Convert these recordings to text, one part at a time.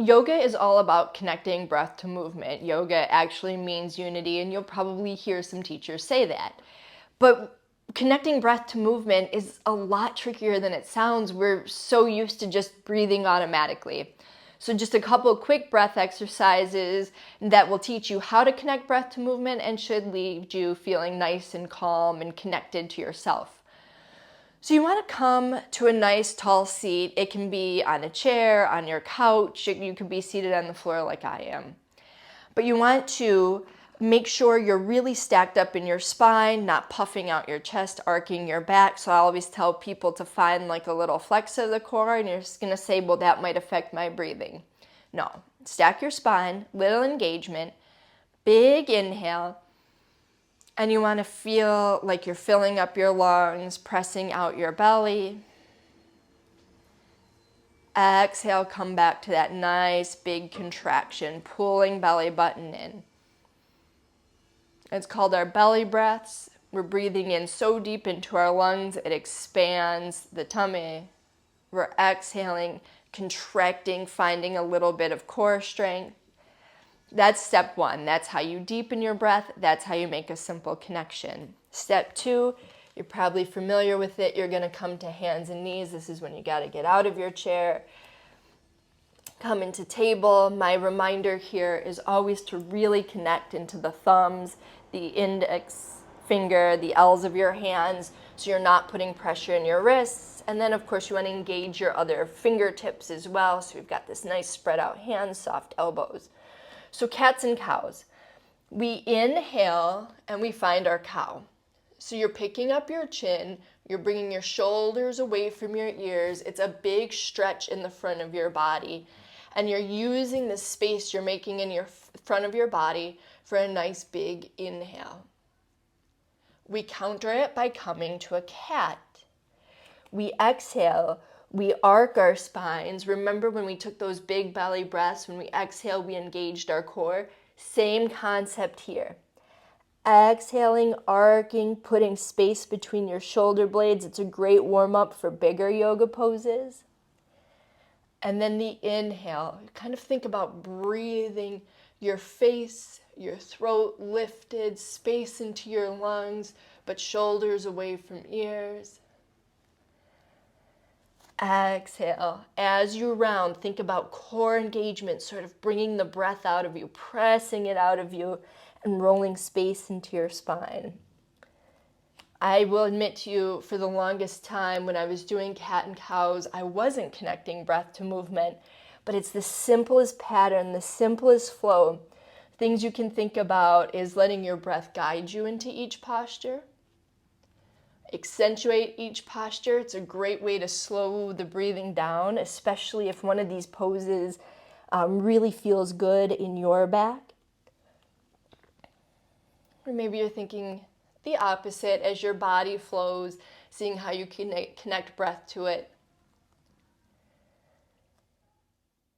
Yoga is all about connecting breath to movement. Yoga actually means unity, and you'll probably hear some teachers say that. But connecting breath to movement is a lot trickier than it sounds. We're so used to just breathing automatically. So just a couple quick breath exercises that will teach you how to connect breath to movement and should leave you feeling nice and calm and connected to yourself. So you want to come to a nice tall seat. It can be on a chair, on your couch. You could be seated on the floor like I am. But you want to make sure you're really stacked up in your spine, not puffing out your chest, arcing your back. So I always tell people to find like a little flex of the core, and you're just going to say, well, that might affect my breathing. No, stack your spine, little engagement, big inhale. And you want to feel like you're filling up your lungs, pressing out your belly. Exhale, come back to that nice big contraction, pulling belly button in. It's called our belly breaths. We're breathing in so deep into our lungs, it expands the tummy. We're exhaling, contracting, finding a little bit of core strength. That's step one. That's how you deepen your breath. That's how you make a simple connection. Step two, you're probably familiar with it. You're going to come to hands and knees. This is when you got to get out of your chair. Come into table. My reminder here is always to really connect into the thumbs, the index finger, the L's of your hands, so you're not putting pressure in your wrists. And then, of course, you want to engage your other fingertips as well. So we've got this nice spread out hands, soft elbows. So cats and cows. We inhale and we find our cow. So you're picking up your chin, you're bringing your shoulders away from your ears. It's a big stretch in the front of your body. And you're using the space you're making in your front of your body for a nice big inhale. We counter it by coming to a cat. We exhale. We arc our spines. Remember when we took those big belly breaths, when we exhaled, we engaged our core? Same concept here. Exhaling, arcing, putting space between your shoulder blades. It's a great warm-up for bigger yoga poses. And then the inhale. Kind of think about breathing your face, your throat lifted, space into your lungs, but shoulders away from ears. Exhale. As you round, think about core engagement, sort of bringing the breath out of you, pressing it out of you, and rolling space into your spine. I will admit to you, for the longest time when I was doing cat and cows, I wasn't connecting breath to movement, but it's the simplest pattern, the simplest flow. Things you can think about is letting your breath guide you into each posture. Accentuate each posture. It's a great way to slow the breathing down, especially if one of these poses really feels good in your back. Or maybe you're thinking the opposite as your body flows, seeing how you connect breath to it.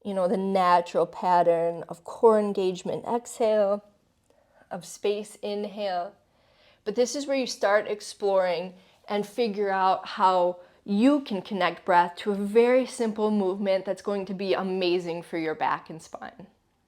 You know, the natural pattern of core engagement, exhale, of space, inhale. But this is where you start exploring and figure out how you can connect breath to a very simple movement that's going to be amazing for your back and spine.